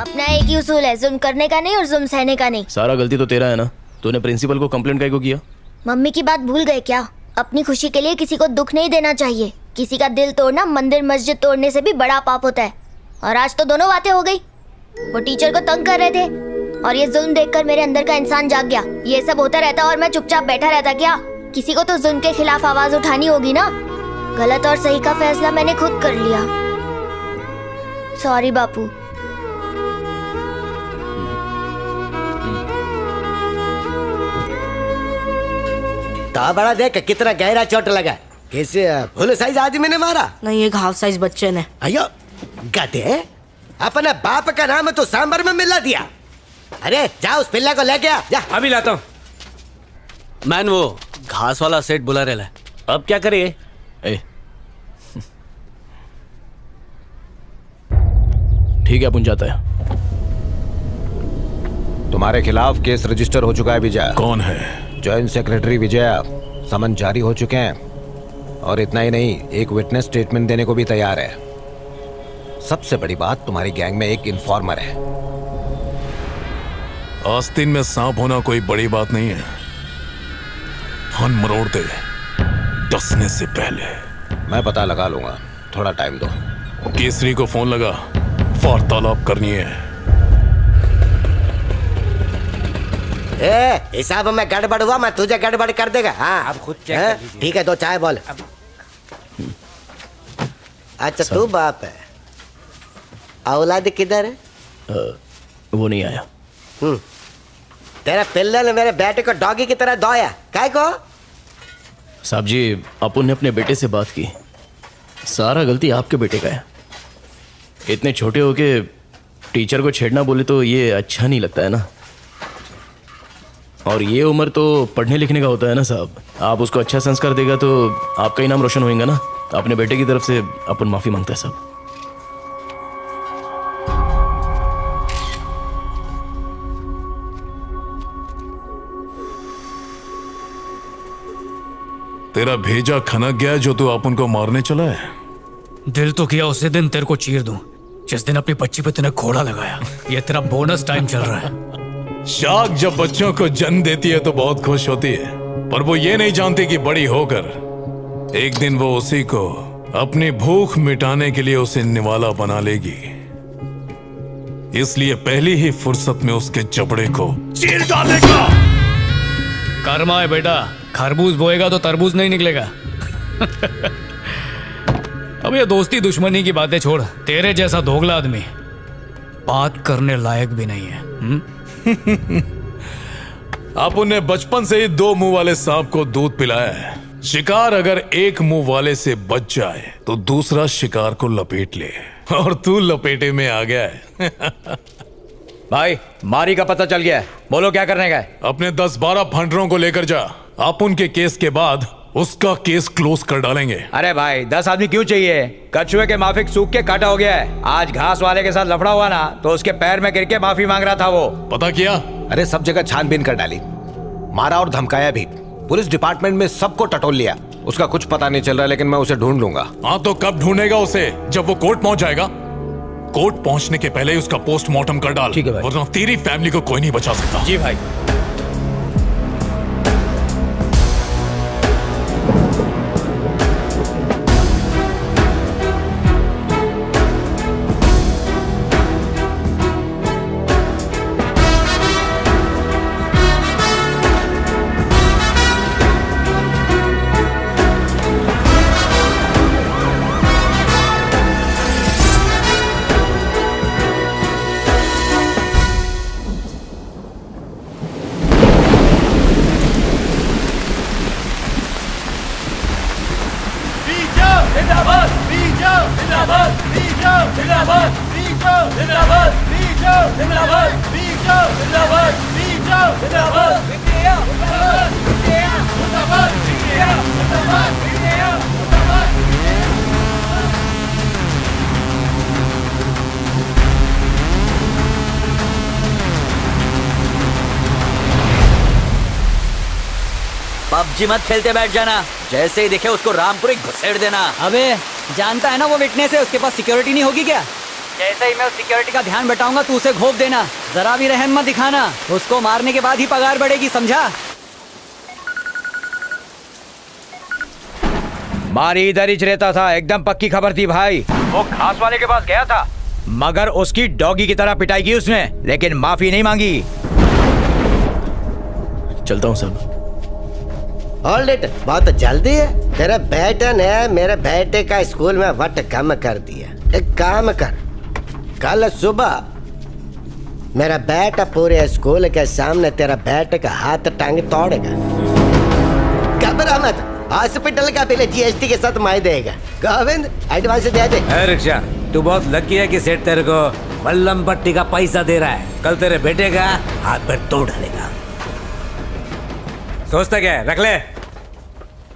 अपना एक ही उसूल है, जुल्म करने का नहीं और जुल्म सहने का नहीं। सारा गलती तो तेरा है ना, तूने प्रिंसिपल को कंप्लेंट काहे को किया? मम्मी की बात भूल गए क्या? अपनी खुशी के लिए किसी को दुख नहीं देना चाहिए। किसी का दिल तोड़ना मंदिर मस्जिद तोड़ने से भी बड़ा पाप होता है। और आज तो दोनों बातें हो गई। वो टीचर को तंग कर रहे थे और ये जुल्म देखकर मेरे अंदर का इंसान जाग गया। ये सब होता रहता और मैं चुपचाप बैठा रहता क्या? किसी को तो जुल्म के खिलाफ आवाज उठानी होगी ना। गलत और सही का फैसला मैंने खुद कर लिया। सॉरी बापू। तो बड़ा देख कितना गहरा चोट लगा। कैसे फुल साइज आदमी ने मारा? नहीं, एक हाफ साइज बच्चे ने। अयो गधे, अपने बाप का नाम तो सांबर में मिला दिया। अरे जा उस पिल्ला को लेके आ जा। अभी लाता हूँ। मैन वो घास वाला सेट बुला रहा है। अब क्या करिए? ठीक है, अपन जाता है। तुम्हारे खिलाफ केस रजिस्टर हो चुका है विजय। कौन है? जॉइंट सेक्रेटरी विजय। समन जारी हो चुके हैं और इतना ही नहीं, एक विटनेस स्टेटमेंट देने को भी तैयार है। सबसे बड़ी बात, तुम्हारी गैंग में एक इन्फॉर्मर है। आस्तीन में सांप होना कोई बड़ी बात नहीं है। फन मरोड़ दे डसने से पहले। मैं पता लगा लूंगा, थोड़ा टाइम दो। केसरी को फोन लगा, वार्तालाप करनी है। हिसाब में गड़बड़ हुआ, मैं तुझे गड़बड़ कर देगा। हाँ अब खुद चेक। ठीक है, तो चाय बोल। अच्छा तू बाप है, औलाद किधर है? वो नहीं आया। तेरा पिल्ले ने मेरे बेटे को डॉगी की तरह दौया, काय को? साहब जी, अपन ने अपने बेटे से बात की। सारा गलती आपके बेटे का है। इतने छोटे होके टीचर को छेड़ना बोले तो ये अच्छा नहीं लगता है ना। और ये उम्र तो पढ़ने लिखने का होता है ना साहब। आप उसको अच्छा संस्कार देगा तो आपका ही नाम रोशन होएगा ना। तो अपने बेटे की तरफ से अपन माफी मांगते हैं साहब। तेरा भेजा खनक गया जो तू अपन को मारने चला है। दिल तो किया उसी दिन तेरे को चीर दूं, जिस दिन अपनी बच्ची पे तूने घोड़ा लगाया। ये तेरा बोनस टाइम चल रहा है। शाख जब बच्चों को जन्म देती है तो बहुत खुश होती है, पर वो ये नहीं जानती कि बड़ी होकर एक दिन वो उसी को अपनी भूख मिटाने के लिए उसे निवाला बना लेगी। इसलिए पहली ही फुर्सत में उसके जबड़े को चीर डालेगा। कर्मा है बेटा, खरबूज बोएगा तो तरबूज नहीं निकलेगा। अब ये दोस्ती दुश्मनी की बातें छोड़। तेरे जैसा दोगला आदमी बात करने लायक भी नहीं है। आप ने बचपन से ही दो मुंह वाले सांप को दूध पिलाया है। शिकार अगर एक मुंह वाले से बच जाए तो दूसरा शिकार को लपेट ले, और तू लपेटे में आ गया है। भाई, मारी का पता चल गया है, बोलो क्या करने का है? अपने 10-12 फंडरों को लेकर जा। आप उनके केस के बाद उसका केस क्लोज कर डालेंगे। अरे भाई, 10 आदमी क्यों चाहिए? कछुए के माफिक सूख के काटा हो गया है। आज घास वाले के साथ लफड़ा हुआ ना, तो उसके पैर में गिर के माफी मांग रहा था वो। पता किया? अरे सब जगह छानबीन कर डाली, मारा और धमकाया भी। पुलिस डिपार्टमेंट में सबको टटोल लिया। उसका कुछ पता नहीं चल रहा, लेकिन मैं उसे ढूंढ लूंगा। हाँ, तो कब ढूंढेगा उसे? जब वो कोर्ट पहुंच जाएगा। कोर्ट पहुंचने के पहले ही उसका पोस्टमार्टम कर डाल। ठीक है भाई। वरना तेरी फैमिली को कोई नहीं बचा सकता। जी भाई। पबजी मत खेलते बैठ जाना, जैसे ही दिखे उसको रामपुरी घुसेड़ देना। अबे जानता है ना वो विटनेस है, उसके पास सिक्योरिटी नहीं होगी क्या? जैसे ही मैं उस सिक्योरिटी का ध्यान बटाऊंगा तू उसे घोप देना, जरा भी रहम मत दिखाना। उसको मारने के बाद ही पगार बढ़ेगी, समझा? मारी इधर ही रहता था, एकदम पक्की खबर थी भाई। वो घास वाले के पास गया था, मगर उसकी डॉगी की तरह पिटाई की उसने, लेकिन माफी नहीं मांगी। चलता हूँ साहब। ऑलरेडी बहुत जल्दी है। तेरे बेटे ने मेरे बेटे का स्कूल में वट कम कर दिया। एक काम कर, कल सुबह मेरा बेटा पूरे स्कूल के सामने तेरा बेटे का हाथ टांग तोड़ेगा। घबरा मत, हॉस्पिटल का बिल जीएसटी के साथ माई देगा। गोविंद एडवांस दे दे। रिक्शा, तू बहुत लकी है कि सेठ तेरे को मल्लम पट्टी का पैसा दे रहा है। कल तेरे बेटे का हाथ पैर तोड़ डालेगा। सोचता क्या है? रख ले।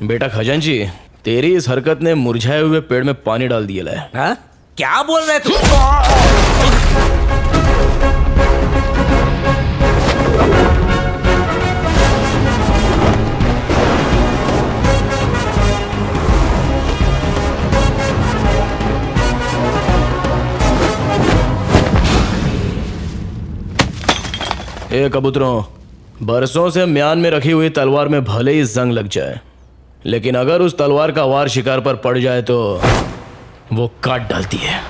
बेटा खजांची, तेरी इस हरकत ने मुरझाए हुए पेड़ में पानी डाल दिया है। हाँ? क्या बोल रहे तू? ए कबूतरों, बरसों से म्यान में रखी हुई तलवार में भले ही जंग लग जाए, लेकिन अगर उस तलवार का वार शिकार पर पड़ जाए तो वो काट डालती है।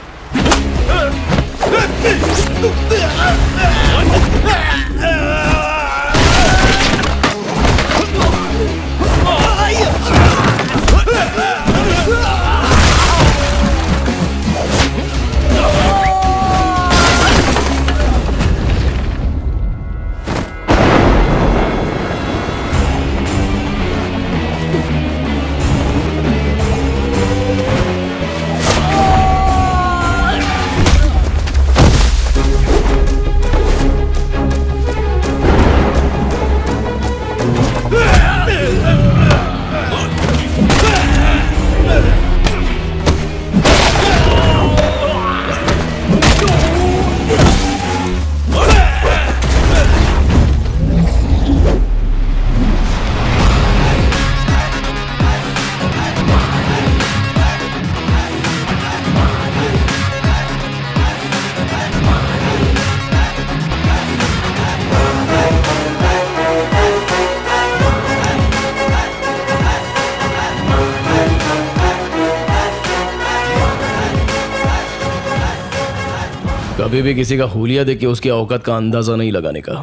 कभी भी किसी का हुलिया देख के उसकी औकात का अंदाजा नहीं लगाने का,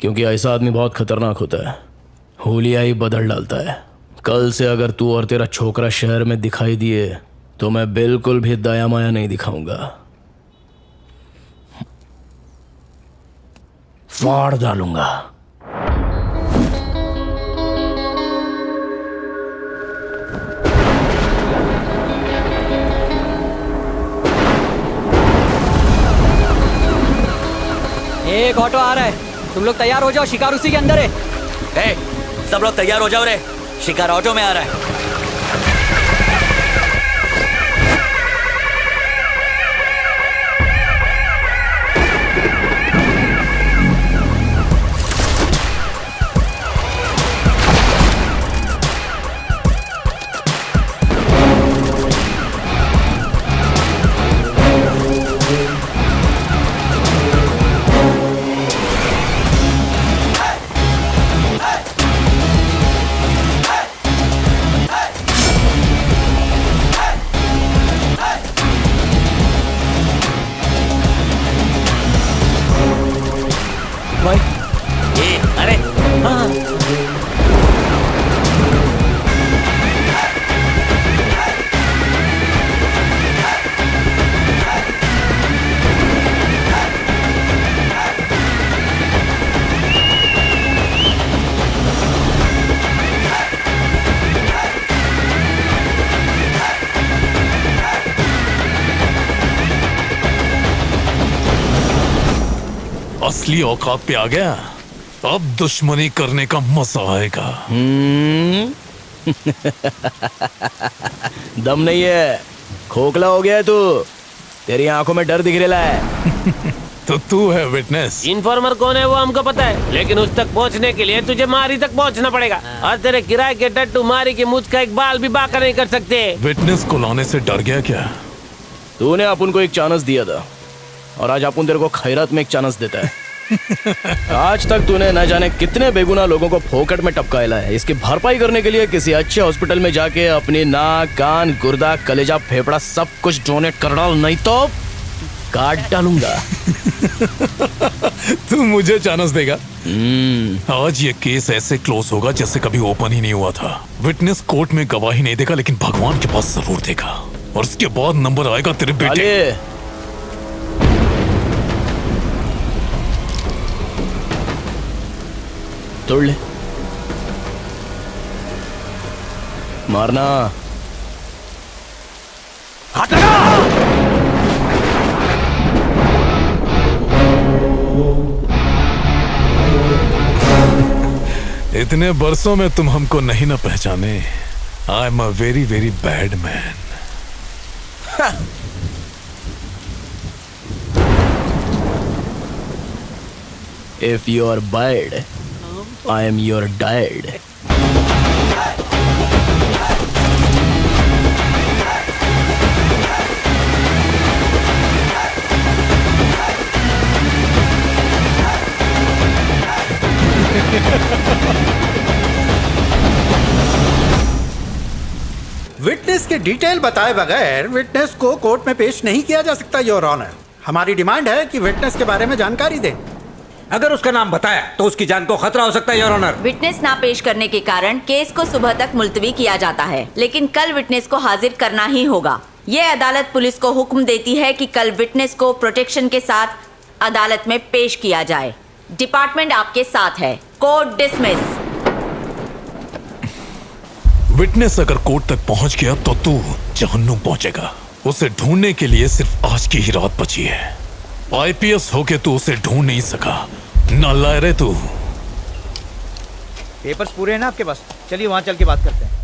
क्योंकि ऐसा आदमी बहुत खतरनाक होता है। हुलिया ही बदल डालता है। कल से अगर तू और तेरा छोकरा शहर में दिखाई दिए तो मैं बिल्कुल भी दया माया नहीं दिखाऊंगा, फाड़ डालूंगा। एक ऑटो आ रहा है, तुम लोग तैयार हो जाओ, शिकार उसी के अंदर है। ए, सब लोग तैयार हो जाओ रे, शिकार ऑटो में आ रहा है। अरे हाँ। असली औकात पे आ गया, अब दुश्मनी करने का मजा आएगा। दम नहीं है, खोखला हो गया है तू, तेरी आंखों में डर दिख रहा है। तो तू है विटनेस। इन्फॉर्मर कौन है वो हमको पता है, लेकिन उस तक पहुंचने के लिए तुझे मारी तक पहुंचना पड़ेगा। और तेरे किराए के टट्टू मारी के मुझ का एक बाल भी बाका नहीं कर सकते। विटनेस को लाने से डर गया क्या? तूने अपुन को एक चांस दिया था और आज अपुन तेरे को खैरात में एक चांस देता है। आज तक तूने न जाने कितने बेगुनाह लोगों को फोकट में टपकाया है। इसकी भरपाई करने के लिए किसी अच्छे हॉस्पिटल में जाके अपनी नाक, कान, गुर्दा, कलेजा, फेफड़ा सब कुछ डोनेट कर डाल, नहीं तो काट डालूंगा। तू मुझे चांस देगा? आज ये केस ऐसे क्लोज होगा जैसे कभी ओपन ही नहीं हुआ था। विटनेस कोर्ट में गवाही नहीं देगा, लेकिन भगवान के पास जरूर देगा, और उसके बाद नंबर आएगा तेरे बेटे। तोड़ ले, मारना। हाथ लगा। इतने बरसों में तुम हमको नहीं ना पहचाने। I am a very very bad man. If you are bad, I am your dad. Witness के डिटेल बताए बगैर विटनेस को कोर्ट में पेश नहीं किया जा सकता योर ऑनर। हमारी डिमांड है कि विटनेस के बारे में जानकारी दें। अगर उसका नाम बताया तो उसकी जान को खतरा हो सकता है योर ऑनर। विटनेस ना पेश करने के कारण केस को सुबह तक मुलतवी किया जाता है, लेकिन कल विटनेस को हाजिर करना ही होगा। ये अदालत पुलिस को हुक्म देती है कि कल विटनेस को प्रोटेक्शन के साथ अदालत में पेश किया जाए। डिपार्टमेंट आपके साथ है। Court dismiss. विटनेस अगर कोर्ट तक पहुंच गया तो तू जहन्नुम पहुंचेगा। उसे ढूंढने के लिए सिर्फ आज की ही रात बची है। आईपीएस होके तू उसे ढूंढ नहीं सका, ना लायरे तू। पेपर्स पूरे हैं ना आपके पास? चलिए वहां चल के बात करते हैं।